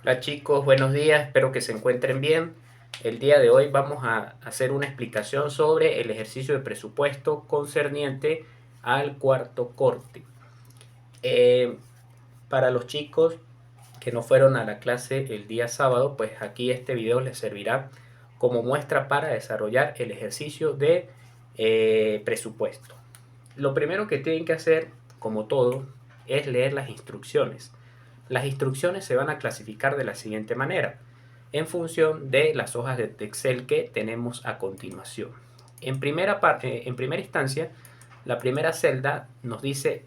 Hola chicos, buenos días, espero que se encuentren bien. El día de hoy vamos a hacer una explicación sobre el ejercicio de presupuesto concerniente al cuarto corte. Eh, para los chicos que no fueron a la clase el día sábado, pues aquí este video les servirá como muestra para desarrollar el ejercicio de presupuesto. Lo primero que tienen que hacer, como todo, es leer las instrucciones. Las instrucciones se van a clasificar de la siguiente manera, en función de las hojas de Excel que tenemos a continuación. En primera instancia, la primera celda nos dice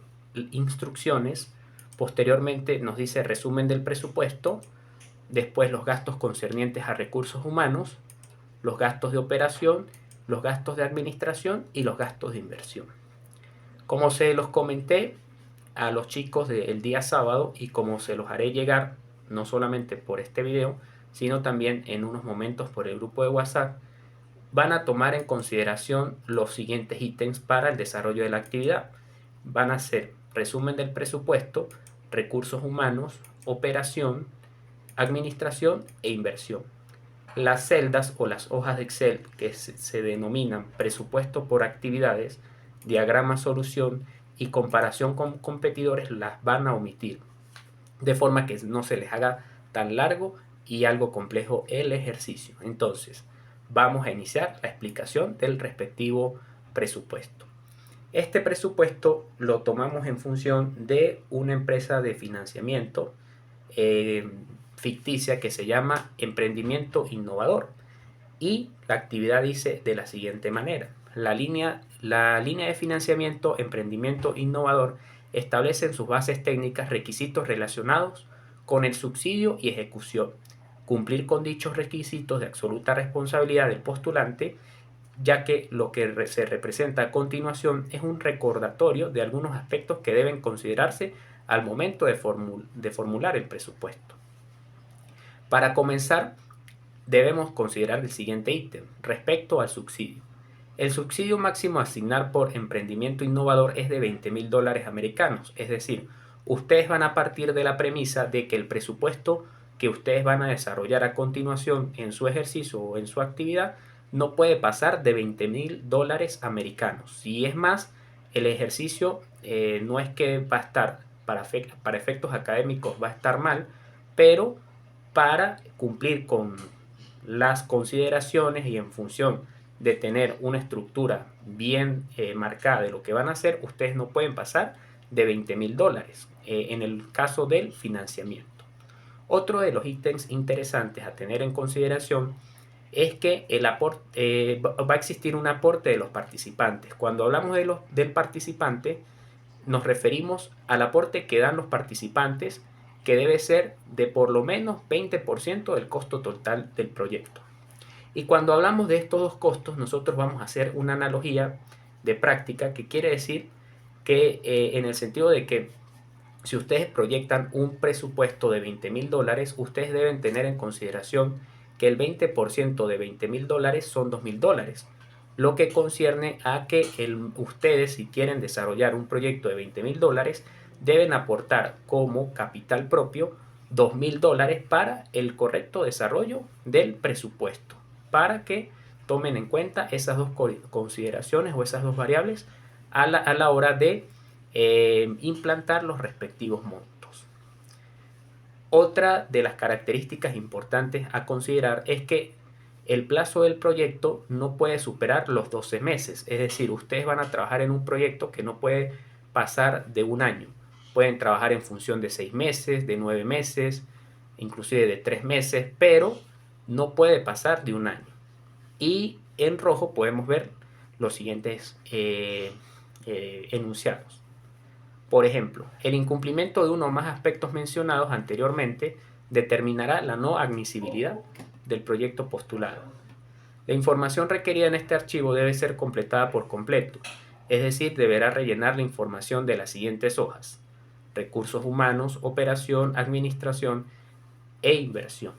instrucciones, posteriormente nos dice resumen del presupuesto, después los gastos concernientes a recursos humanos, los gastos de operación, los gastos de administración y los gastos de inversión. Como se los comenté a los chicos del día sábado y como se los haré llegar no solamente por este video, sino también en unos momentos por el grupo de WhatsApp, van a tomar en consideración los siguientes ítems para el desarrollo de la actividad. Van a ser resumen del presupuesto, recursos humanos, operación, administración e inversión. Las celdas o las hojas de Excel que se denominan presupuesto por actividades, diagrama solución y comparación con competidores las van a omitir, de forma que no se les haga tan largo y algo complejo el ejercicio. Entonces, vamos a iniciar la explicación del respectivo presupuesto. Este presupuesto lo tomamos en función de una empresa de financiamiento eh, ficticia que se llama Emprendimiento Innovador. Y la actividad dice de la siguiente manera. La línea de financiamiento Emprendimiento Innovador establece en sus bases técnicas requisitos relacionados con el subsidio y ejecución. Cumplir con dichos requisitos de absoluta responsabilidad del postulante, ya que lo que se representa a continuación es un recordatorio de algunos aspectos que deben considerarse al momento de formular el presupuesto. Para comenzar, debemos considerar el siguiente ítem respecto al subsidio. El subsidio máximo a asignar por emprendimiento innovador es de $20,000 americanos, es decir, ustedes van a partir de la premisa de que el presupuesto que ustedes van a desarrollar a continuación en su ejercicio o en su actividad no puede pasar de $20,000 americanos. Si es más, el ejercicio no es que va a estar para efectos académicos va a estar mal, pero para cumplir con las consideraciones y en función de tener una estructura bien marcada de lo que van a hacer, ustedes no pueden pasar de $20,000 en el caso del financiamiento. Otro de los ítems interesantes a tener en consideración es que va a existir un aporte de los participantes. Cuando hablamos del participante, nos referimos al aporte que dan los participantes, que debe ser de por lo menos 20% del costo total del proyecto. Y cuando hablamos de estos dos costos, nosotros vamos a hacer una analogía de práctica que quiere decir que en el sentido de que si ustedes proyectan un presupuesto de $20,000, ustedes deben tener en consideración que el 20% de $20,000 son $2,000, lo que concierne a que ustedes, si quieren desarrollar un proyecto de $20,000, deben aportar como capital propio $2,000 para el correcto desarrollo del presupuesto, para que tomen en cuenta esas dos consideraciones o esas dos variables a la hora de implantar los respectivos montos. Otra de las características importantes a considerar es que el plazo del proyecto no puede superar los 12 meses, es decir, ustedes van a trabajar en un proyecto que no puede pasar de un año. Pueden trabajar en función de 6 meses, de 9 meses, inclusive de 3 meses, pero no puede pasar de un año. Y en rojo podemos ver los siguientes enunciados. Por ejemplo, el incumplimiento de uno o más aspectos mencionados anteriormente determinará la no admisibilidad del proyecto postulado. La información requerida en este archivo debe ser completada por completo, es decir, deberá rellenar la información de las siguientes hojas: recursos humanos, operación, administración e inversión.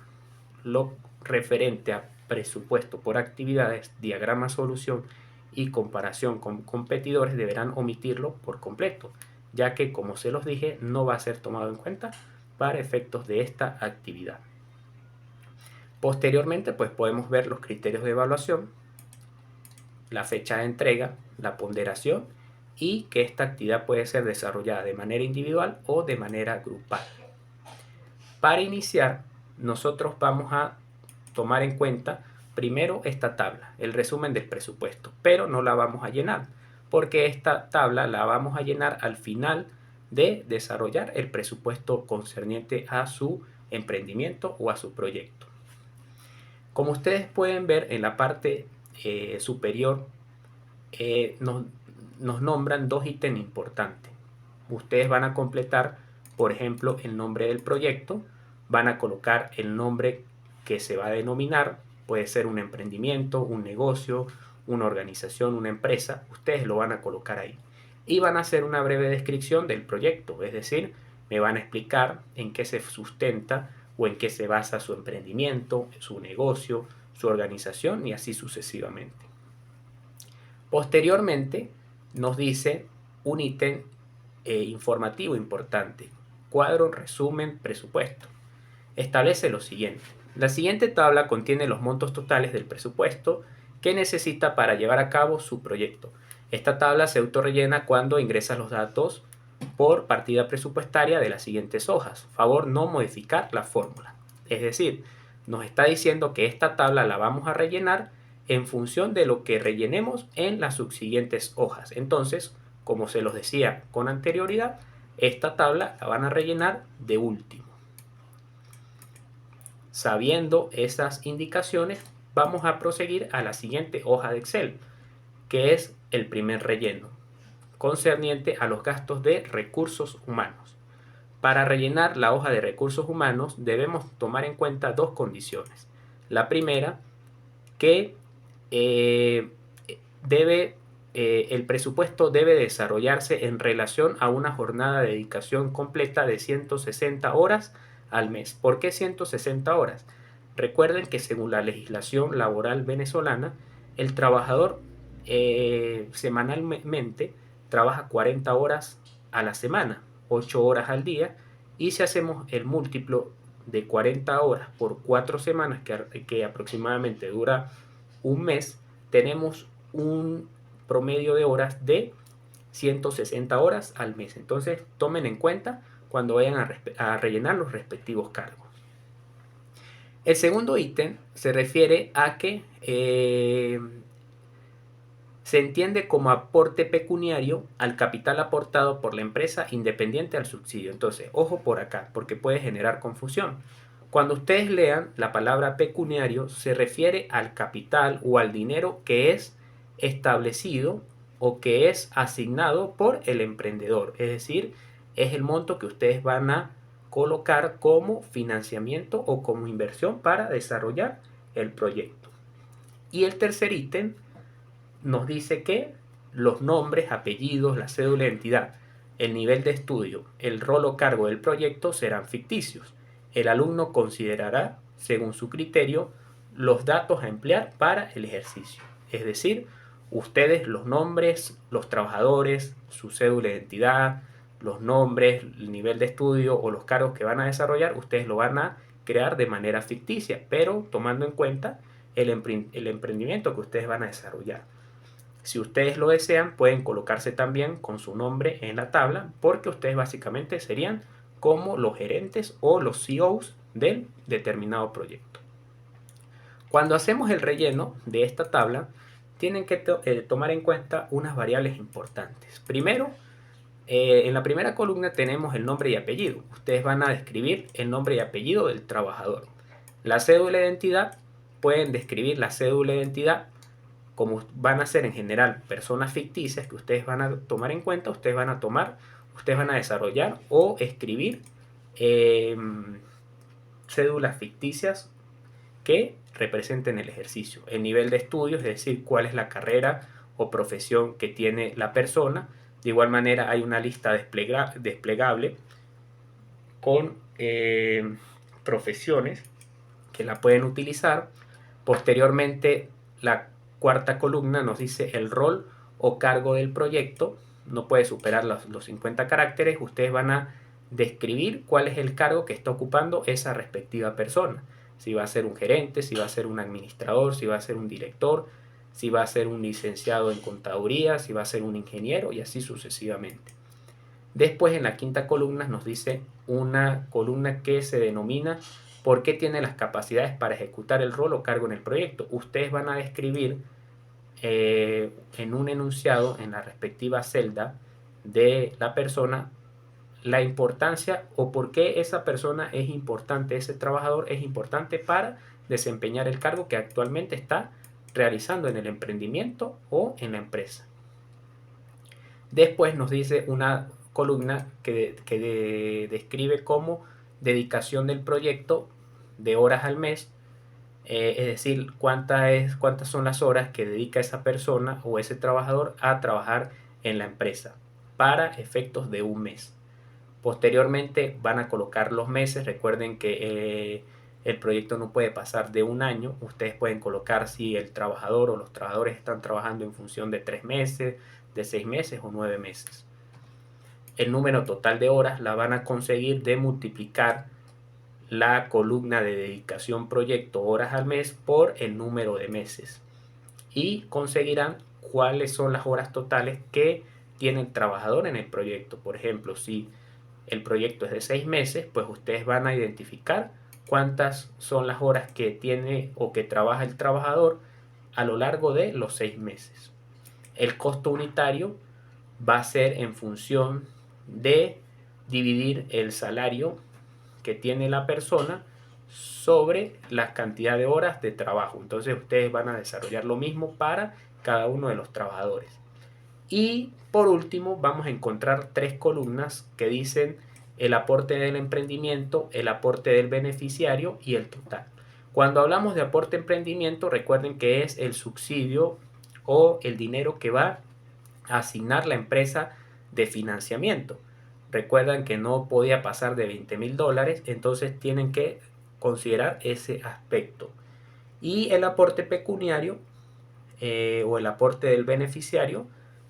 Lo referente a presupuesto por actividades, diagrama solución y comparación con competidores deberán omitirlo por completo, ya que, como se los dije, no va a ser tomado en cuenta para efectos de esta actividad. Posteriormente, pues podemos ver los criterios de evaluación, la fecha de entrega, la ponderación y que esta actividad puede ser desarrollada de manera individual o de manera grupal. Para iniciar, nosotros vamos a tomar en cuenta primero esta tabla, el resumen del presupuesto, pero no la vamos a llenar, porque esta tabla la vamos a llenar al final de desarrollar el presupuesto concerniente a su emprendimiento o a su proyecto. Como ustedes pueden ver en la parte superior, nos nombran dos ítems importantes. Ustedes van a completar, por ejemplo, el nombre del proyecto, van a colocar el nombre que se va a denominar, puede ser un emprendimiento, un negocio, una organización, una empresa, ustedes lo van a colocar ahí. Y van a hacer una breve descripción del proyecto, es decir, me van a explicar en qué se sustenta o en qué se basa su emprendimiento, su negocio, su organización y así sucesivamente. Posteriormente nos dice un ítem informativo importante, cuadro, resumen, presupuesto. Establece lo siguiente. La siguiente tabla contiene los montos totales del presupuesto que necesita para llevar a cabo su proyecto. Esta tabla se autorrellena cuando ingresas los datos por partida presupuestaria de las siguientes hojas. Favor no modificar la fórmula. Es decir, nos está diciendo que esta tabla la vamos a rellenar en función de lo que rellenemos en las subsiguientes hojas. Entonces, como se los decía con anterioridad, esta tabla la van a rellenar de último. Sabiendo esas indicaciones, vamos a proseguir a la siguiente hoja de Excel, que es el primer relleno, concerniente a los gastos de recursos humanos. Para rellenar la hoja de recursos humanos debemos tomar en cuenta dos condiciones. La primera, que el presupuesto debe desarrollarse en relación a una jornada de dedicación completa de 160 horas al mes. ¿Por qué 160 horas? Recuerden que según la legislación laboral venezolana, el trabajador semanalmente trabaja 40 horas a la semana, 8 horas al día, y si hacemos el múltiplo de 40 horas por 4 semanas, que aproximadamente dura un mes, tenemos un promedio de horas de 160 horas al mes. Entonces tomen en cuenta cuando vayan a rellenar los respectivos cargos. El segundo ítem se refiere a que se entiende como aporte pecuniario al capital aportado por la empresa independiente al subsidio. Entonces, ojo por acá, porque puede generar confusión. Cuando ustedes lean la palabra pecuniario, se refiere al capital o al dinero que es establecido o que es asignado por el emprendedor. Es decir, es el monto que ustedes van a colocar como financiamiento o como inversión para desarrollar el proyecto. Y el tercer ítem nos dice que los nombres, apellidos, la cédula de identidad, el nivel de estudio, el rol o cargo del proyecto serán ficticios. El alumno considerará, según su criterio, los datos a emplear para el ejercicio. Es decir, ustedes los nombres, los trabajadores, su cédula de identidad, los nombres, el nivel de estudio o los cargos que van a desarrollar, ustedes lo van a crear de manera ficticia, pero tomando en cuenta el emprendimiento que ustedes van a desarrollar. Si ustedes lo desean, pueden colocarse también con su nombre en la tabla, porque ustedes básicamente serían como los gerentes o los CEOs del determinado proyecto. Cuando hacemos el relleno de esta tabla, tienen que tomar en cuenta unas variables importantes. Primero, en la primera columna tenemos el nombre y apellido. Ustedes van a describir el nombre y apellido del trabajador. La cédula de identidad, pueden describir la cédula de identidad. Como van a ser en general personas ficticias que ustedes van a tomar en cuenta, ustedes van a desarrollar o escribir cédulas ficticias que representen el ejercicio. El nivel de estudios, es decir, cuál es la carrera o profesión que tiene la persona. De igual manera hay una lista desplegable con profesiones que la pueden utilizar. Posteriormente, la cuarta columna nos dice el rol o cargo del proyecto. No puede superar los 50 caracteres. Ustedes van a describir cuál es el cargo que está ocupando esa respectiva persona. Si va a ser un gerente, si va a ser un administrador, si va a ser un director, si va a ser un licenciado en contaduría, si va a ser un ingeniero y así sucesivamente. Después en la quinta columna nos dice una columna que se denomina ¿por qué tiene las capacidades para ejecutar el rol o cargo en el proyecto? Ustedes van a describir en un enunciado en la respectiva celda de la persona la importancia o por qué esa persona es importante, ese trabajador es importante para desempeñar el cargo que actualmente está realizando en el emprendimiento o en la empresa. Después nos dice una columna que describe como dedicación del proyecto de horas al mes, es decir, cuántas son las horas que dedica esa persona o ese trabajador a trabajar en la empresa para efectos de un mes. Posteriormente van a colocar los meses. Recuerden que el proyecto no puede pasar de un año. Ustedes pueden colocar si el trabajador o los trabajadores están trabajando en función de 3 meses, de 6 meses o 9 meses. El número total de horas la van a conseguir de multiplicar la columna de dedicación proyecto horas al mes por el número de meses y conseguirán cuáles son las horas totales que tiene el trabajador en el proyecto. Por ejemplo, si el proyecto es de 6 meses, pues ustedes van a identificar cuántas son las horas que tiene o que trabaja el trabajador a lo largo de los 6 meses. El costo unitario va a ser en función de dividir el salario que tiene la persona sobre la cantidad de horas de trabajo. Entonces ustedes van a desarrollar lo mismo para cada uno de los trabajadores. Y por último vamos a encontrar 3 columnas que dicen el aporte del emprendimiento, el aporte del beneficiario y el total. Cuando hablamos de aporte emprendimiento, recuerden que es el subsidio o el dinero que va a asignar la empresa de financiamiento. Recuerdan que no podía pasar de $20,000, entonces tienen que considerar ese aspecto. Y el aporte pecuniario o el aporte del beneficiario,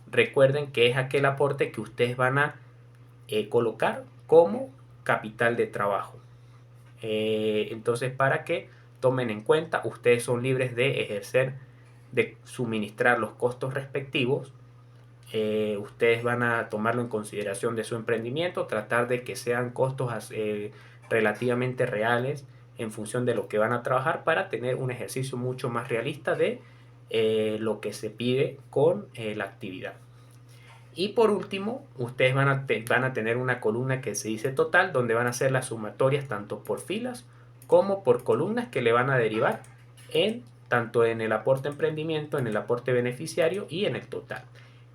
recuerden que es aquel aporte que ustedes van a colocar como capital de trabajo. Entonces, para que tomen en cuenta, ustedes son libres de ejercer, de suministrar los costos respectivos. Ustedes van a tomarlo en consideración de su emprendimiento, tratar de que sean costos relativamente reales en función de lo que van a trabajar para tener un ejercicio mucho más realista de lo que se pide con la actividad. Y por último, ustedes van a tener una columna que se dice total, donde van a hacer las sumatorias tanto por filas como por columnas que le van a derivar tanto en el aporte emprendimiento, en el aporte beneficiario y en el total.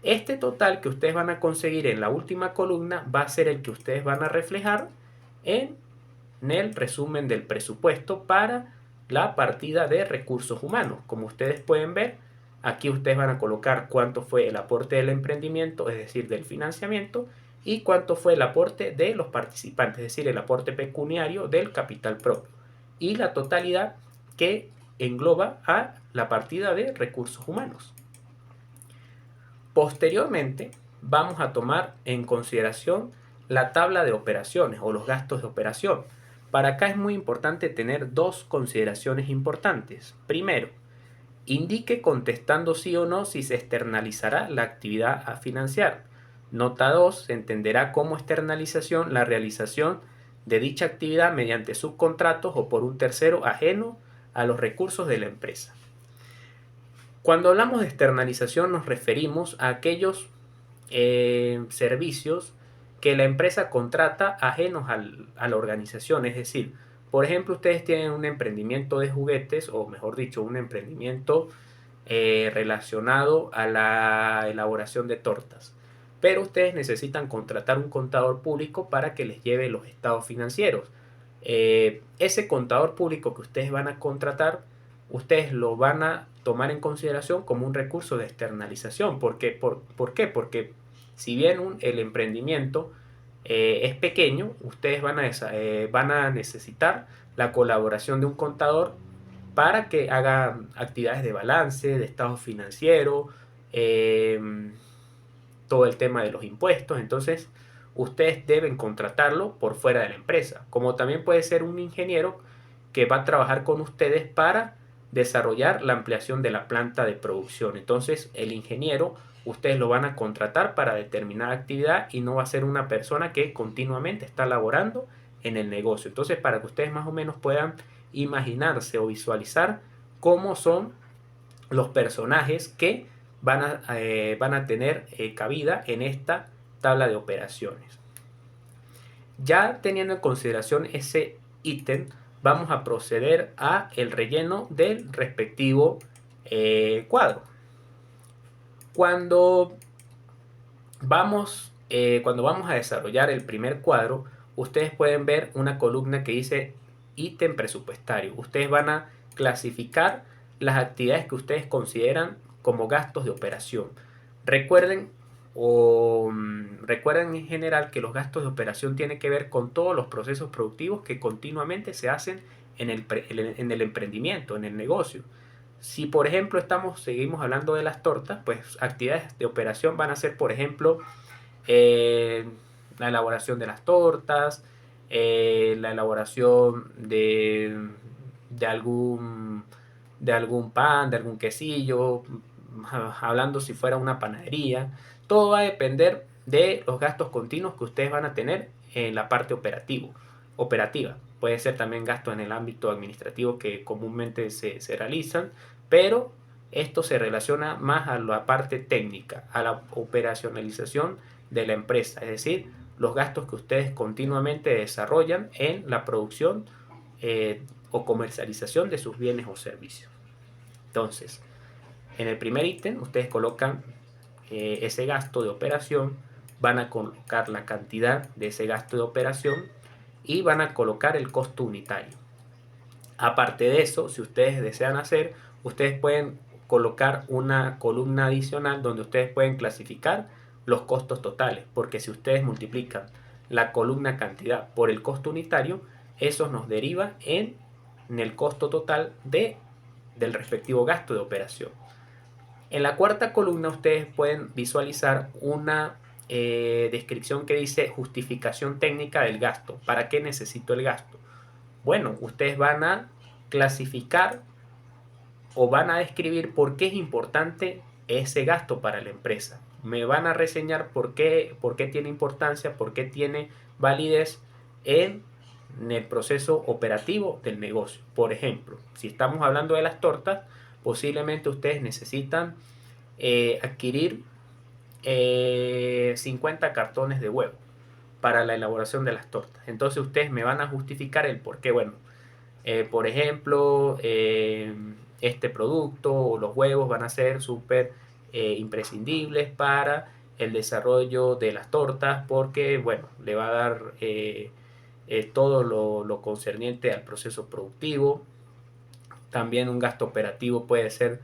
Este total que ustedes van a conseguir en la última columna va a ser el que ustedes van a reflejar en el resumen del presupuesto para la partida de recursos humanos. Como ustedes pueden ver, aquí ustedes van a colocar cuánto fue el aporte del emprendimiento, es decir, del financiamiento, y cuánto fue el aporte de los participantes, es decir, el aporte pecuniario del capital propio, y la totalidad que engloba a la partida de recursos humanos. Posteriormente, vamos a tomar en consideración la tabla de operaciones o los gastos de operación. Para acá es muy importante tener 2 consideraciones importantes. Primero, indique contestando sí o no si se externalizará la actividad a financiar. Nota 2, se entenderá como externalización la realización de dicha actividad mediante subcontratos o por un tercero ajeno a los recursos de la empresa. Cuando hablamos de externalización nos referimos a aquellos servicios que la empresa contrata ajenos a la organización. Es decir, por ejemplo, ustedes tienen un emprendimiento de juguetes, o mejor dicho, un emprendimiento relacionado a la elaboración de tortas. Pero ustedes necesitan contratar un contador público para que les lleve los estados financieros. Ese contador público que ustedes van a contratar, ustedes lo van a tomar en consideración como un recurso de externalización. ¿Por qué? ¿Por qué? Porque si bien el emprendimiento es pequeño, ustedes van a necesitar la colaboración de un contador para que haga actividades de balance, de estado financiero, todo el tema de los impuestos. Entonces, ustedes deben contratarlo por fuera de la empresa. Como también puede ser un ingeniero que va a trabajar con ustedes para desarrollar la ampliación de la planta de producción. Entonces, el ingeniero, ustedes lo van a contratar para determinada actividad y no va a ser una persona que continuamente está laborando en el negocio. Entonces, para que ustedes más o menos puedan imaginarse o visualizar cómo son los personajes que van a tener cabida en esta tabla de operaciones. Ya teniendo en consideración ese ítem, vamos a proceder a el relleno del respectivo cuadro. Cuando vamos a desarrollar el primer cuadro, ustedes pueden ver una columna que dice ítem presupuestario. Ustedes van a clasificar las actividades que ustedes consideran como gastos de operación. Recuerden en general que los gastos de operación tienen que ver con todos los procesos productivos que continuamente se hacen en el emprendimiento, en el negocio. Si por ejemplo seguimos hablando de las tortas, pues actividades de operación van a ser, por ejemplo, la elaboración de las tortas, la elaboración de algún pan, de algún quesillo, hablando si fuera una panadería. Todo va a depender de los gastos continuos que ustedes van a tener en la parte operativa. Puede ser también gastos en el ámbito administrativo que comúnmente se realizan, pero esto se relaciona más a la parte técnica, a la operacionalización de la empresa, es decir, los gastos que ustedes continuamente desarrollan en la producción o comercialización de sus bienes o servicios. Entonces, en el primer ítem ustedes colocan ese gasto de operación, van a colocar la cantidad de ese gasto de operación y van a colocar el costo unitario. Aparte de eso, si ustedes desean hacer, ustedes pueden colocar una columna adicional donde ustedes pueden clasificar los costos totales, porque si ustedes multiplican la columna cantidad por el costo unitario, eso nos deriva en el costo total del respectivo gasto de operación. En la cuarta columna ustedes pueden visualizar una descripción que dice justificación técnica del gasto. ¿Para qué necesito el gasto? Bueno, ustedes van a clasificar o van a describir por qué es importante ese gasto para la empresa. Me van a reseñar por qué tiene importancia, por qué tiene validez en el proceso operativo del negocio. Por ejemplo, si estamos hablando de las tortas, posiblemente ustedes necesitan adquirir 50 cartones de huevo para la elaboración de las tortas. Entonces ustedes me van a justificar el por qué. Bueno, por ejemplo, este producto o los huevos van a ser súper imprescindibles para el desarrollo de las tortas porque, bueno, le va a dar todo lo concerniente al proceso productivo. También un gasto operativo puede ser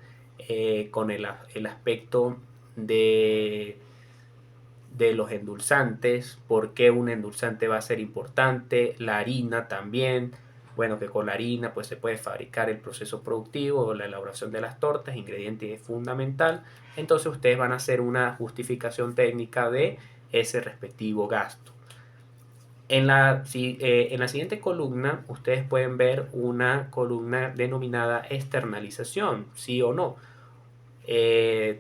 con el aspecto de los endulzantes, por qué un endulzante va a ser importante, la harina también, bueno, que con la harina pues se puede fabricar el proceso productivo o la elaboración de las tortas, ingrediente fundamental. Entonces ustedes van a hacer una justificación técnica de ese respectivo gasto. En la siguiente columna ustedes pueden ver una columna denominada externalización, sí o no,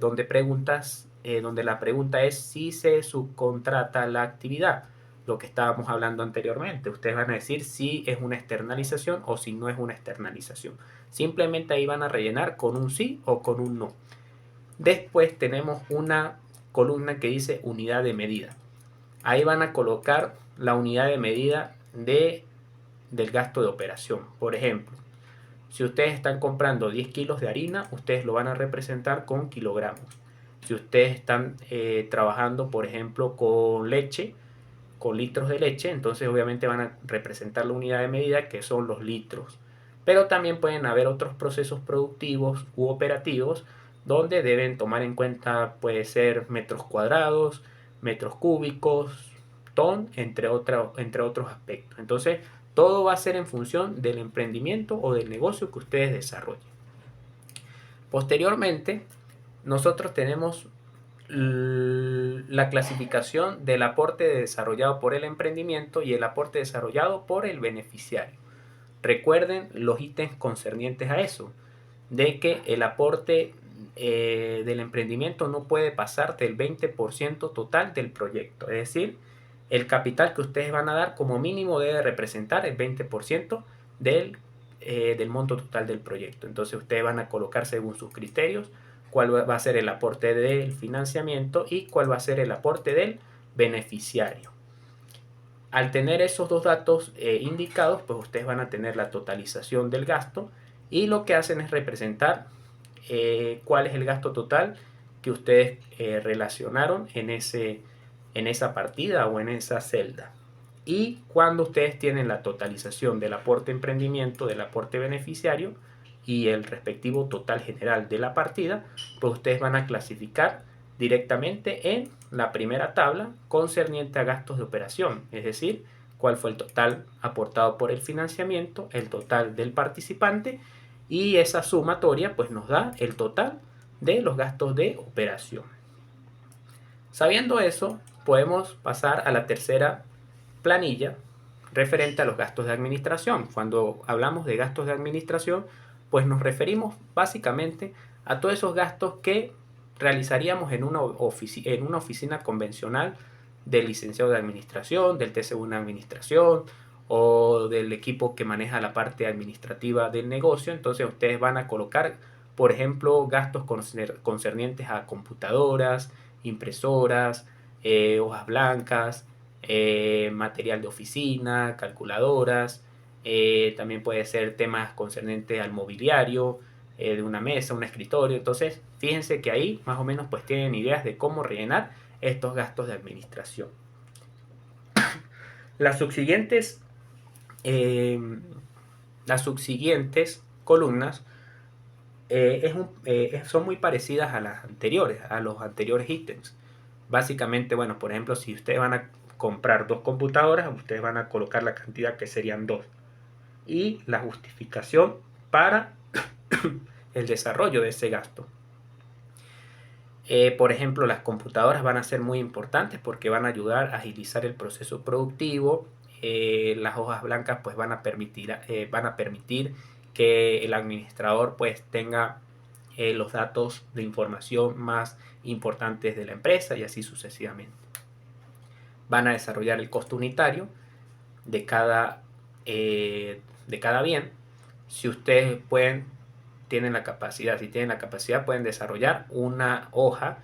donde la pregunta es si se subcontrata la actividad, lo que estábamos hablando anteriormente. Ustedes van a decir si es una externalización o si no es una externalización. Simplemente ahí van a rellenar con un sí o con un no. Después tenemos una columna que dice unidad de medida. Ahí van a colocar la unidad de medida del gasto de operación. Por ejemplo, si ustedes están comprando 10 kilos de harina, ustedes lo van a representar con kilogramos. Si ustedes están trabajando, por ejemplo, con leche, con litros de leche, entonces obviamente van a representar la unidad de medida que son los litros. Pero también pueden haber otros procesos productivos u operativos donde deben tomar en cuenta, puede ser metros cuadrados, metros cúbicos, ton, entre otros aspectos. Entonces, todo va a ser en función del emprendimiento o del negocio que ustedes desarrollen. Posteriormente, nosotros tenemos la clasificación del aporte desarrollado por el emprendimiento y el aporte desarrollado por el beneficiario. Recuerden los ítems concernientes a eso, de que el aporte del emprendimiento no puede pasar del 20% total del proyecto. Es decir, el capital que ustedes van a dar como mínimo debe representar el 20% del monto total del proyecto. Entonces ustedes van a colocar según sus criterios cuál va a ser el aporte del financiamiento y cuál va a ser el aporte del beneficiario. Al tener esos dos datos indicados, pues ustedes van a tener la totalización del gasto y lo que hacen es representar cuál es el gasto total que ustedes relacionaron en esa partida o en esa celda. Y cuando ustedes tienen la totalización del aporte emprendimiento, del aporte beneficiario y el respectivo total general de la partida, pues ustedes van a clasificar directamente en la primera tabla concerniente a gastos de operación, es decir, cuál fue el total aportado por el financiamiento, el total del participante, y esa sumatoria pues nos da el total de los gastos de operación. Sabiendo eso, podemos pasar a la tercera planilla referente a los gastos de administración. Cuando hablamos de gastos de administración, pues nos referimos básicamente a todos esos gastos que realizaríamos en una oficina convencional del licenciado de administración, del TCU en administración o del equipo que maneja la parte administrativa del negocio. Entonces ustedes van a colocar, por ejemplo, gastos concernientes a computadoras, impresoras, hojas blancas, material de oficina, calculadoras, también puede ser temas concernientes al mobiliario, de una mesa, un escritorio. Entonces, fíjense que ahí más o menos pues tienen ideas de cómo rellenar estos gastos de administración. Las subsiguientes, columnas son muy parecidas a las anteriores, a los anteriores ítems. Básicamente, bueno, por ejemplo, si ustedes van a comprar 2 computadoras, ustedes van a colocar la cantidad que serían 2 y la justificación para el desarrollo de ese gasto. Por ejemplo, las computadoras van a ser muy importantes porque van a ayudar a agilizar el proceso productivo. Las hojas blancas pues van a permitir que el administrador pues tenga los datos de información más importantes de la empresa y así sucesivamente. Van a desarrollar el costo unitario de cada bien. Si ustedes tienen la capacidad, pueden desarrollar una hoja,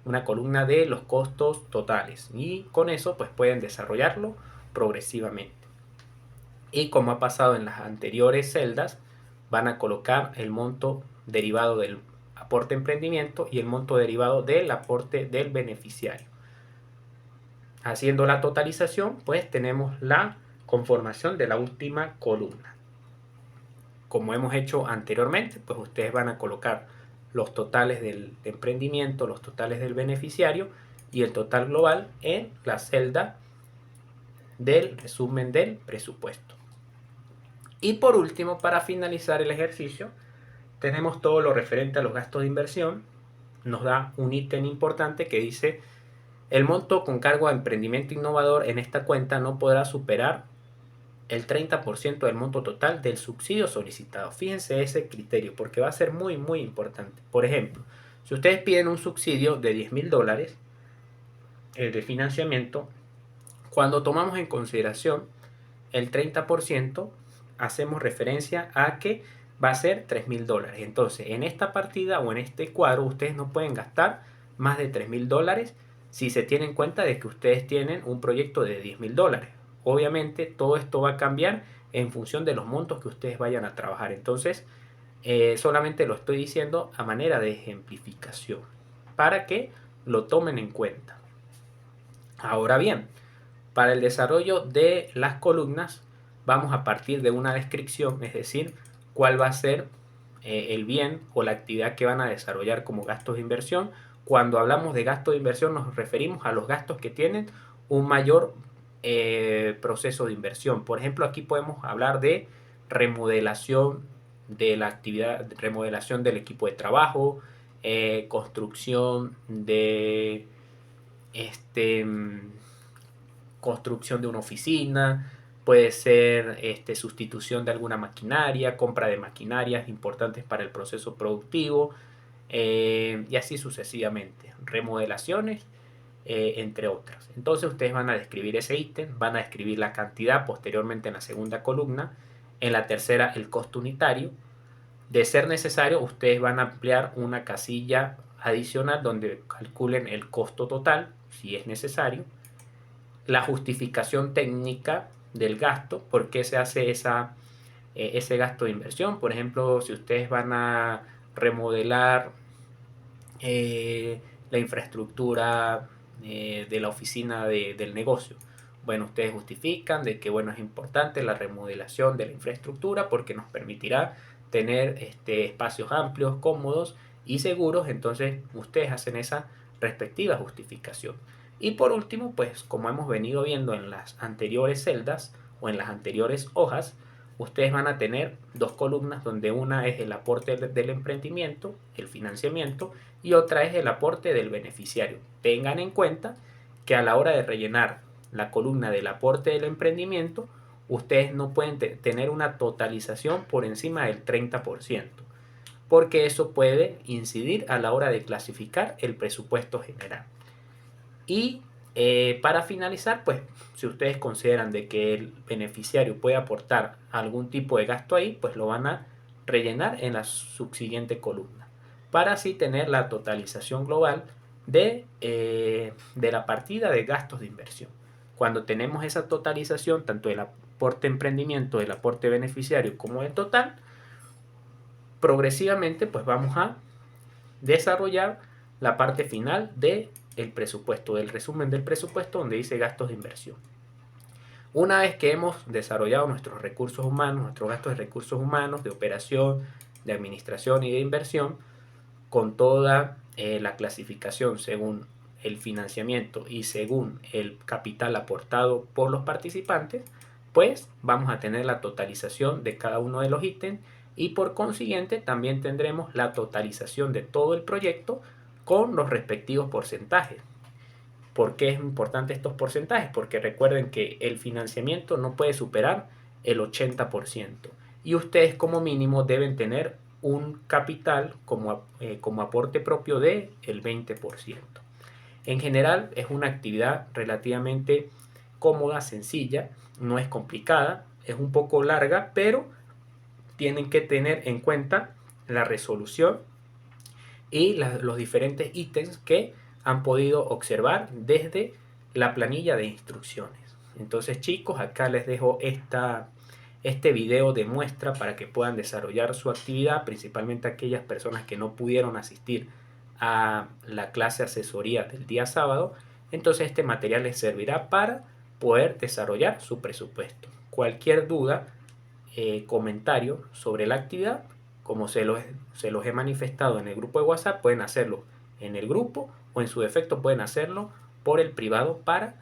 una columna de los costos totales y con eso pues pueden desarrollarlo progresivamente. Y como ha pasado en las anteriores celdas, van a colocar el monto derivado del aporte emprendimiento y el monto derivado del aporte del beneficiario. Haciendo la totalización, pues tenemos la conformación de la última columna. Como hemos hecho anteriormente, pues ustedes van a colocar los totales del emprendimiento, los totales del beneficiario y el total global en la celda del resumen del presupuesto. Y por último, para finalizar el ejercicio, tenemos todo lo referente a los gastos de inversión. Nos da un ítem importante que dice: el monto con cargo a emprendimiento innovador en esta cuenta no podrá superar el 30% del monto total del subsidio solicitado. Fíjense ese criterio porque va a ser muy muy importante. Por ejemplo, si ustedes piden un subsidio de $10,000 de financiamiento, cuando tomamos en consideración el 30%, hacemos referencia a que va a ser $3,000. Entonces, en esta partida o en este cuadro, ustedes no pueden gastar más de $3,000 si se tiene en cuenta de que ustedes tienen un proyecto de $10,000. Obviamente, todo esto va a cambiar en función de los montos que ustedes vayan a trabajar. Entonces, solamente lo estoy diciendo a manera de ejemplificación para que lo tomen en cuenta. Ahora bien, para el desarrollo de las columnas vamos a partir de una descripción, es decir, cuál va a ser el bien o la actividad que van a desarrollar como gastos de inversión. Cuando hablamos de gastos de inversión nos referimos a los gastos que tienen un mayor proceso de inversión. Por ejemplo, aquí podemos hablar de remodelación de la actividad, remodelación del equipo de trabajo, construcción de construcción de una oficina, puede ser sustitución de alguna maquinaria, compra de maquinarias importantes para el proceso productivo, y así sucesivamente, remodelaciones, entre otras. Entonces ustedes van a describir ese ítem, van a describir la cantidad posteriormente en la segunda columna, en la tercera el costo unitario. De ser necesario, ustedes van a ampliar una casilla adicional donde calculen el costo total, si es necesario, la justificación técnica del gasto, por qué se hace ese gasto de inversión. Por ejemplo, si ustedes van a remodelar la infraestructura de la oficina del negocio, bueno, ustedes justifican de que bueno, es importante la remodelación de la infraestructura porque nos permitirá tener espacios amplios, cómodos y seguros. Entonces ustedes hacen esa respectiva justificación. Y por último, pues como hemos venido viendo en las anteriores celdas o en las anteriores hojas, ustedes van a tener dos columnas donde una es el aporte del emprendimiento, el financiamiento, y otra es el aporte del beneficiario. Tengan en cuenta que a la hora de rellenar la columna del aporte del emprendimiento, ustedes no pueden tener una totalización por encima del 30%, porque eso puede incidir a la hora de clasificar el presupuesto general. Y para finalizar, pues si ustedes consideran de que el beneficiario puede aportar algún tipo de gasto ahí, pues lo van a rellenar en la subsiguiente columna, para así tener la totalización global de la partida de gastos de inversión. Cuando tenemos esa totalización, tanto del aporte emprendimiento, del aporte beneficiario como del total, progresivamente pues vamos a desarrollar la parte final de el presupuesto, del resumen del presupuesto donde dice gastos de inversión. Una vez que hemos desarrollado nuestros recursos humanos, nuestros gastos de recursos humanos, de operación, de administración y de inversión, con toda la clasificación según el financiamiento y según el capital aportado por los participantes, pues vamos a tener la totalización de cada uno de los ítems y por consiguiente también tendremos la totalización de todo el proyecto con los respectivos porcentajes. ¿Por qué es importante estos porcentajes? Porque recuerden que el financiamiento no puede superar el 80% y ustedes como mínimo deben tener un capital como aporte propio del 20%. En general es una actividad relativamente cómoda, sencilla, no es complicada, es un poco larga, pero tienen que tener en cuenta la resolución y los diferentes ítems que han podido observar desde la planilla de instrucciones. Entonces chicos, acá les dejo este video de muestra para que puedan desarrollar su actividad, principalmente aquellas personas que no pudieron asistir a la clase asesoría del día sábado. Entonces este material les servirá para poder desarrollar su presupuesto. Cualquier duda, comentario sobre la actividad, como se los he manifestado en el grupo de WhatsApp, pueden hacerlo en el grupo o en su defecto pueden hacerlo por el privado para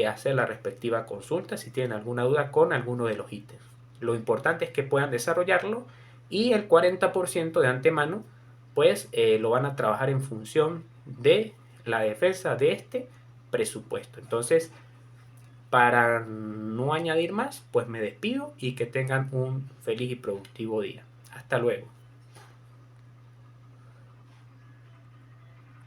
hacer la respectiva consulta si tienen alguna duda con alguno de los ítems. Lo importante es que puedan desarrollarlo y el 40% de antemano pues lo van a trabajar en función de la defensa de este presupuesto. Entonces, para no añadir más, pues me despido y que tengan un feliz y productivo día. Hasta luego.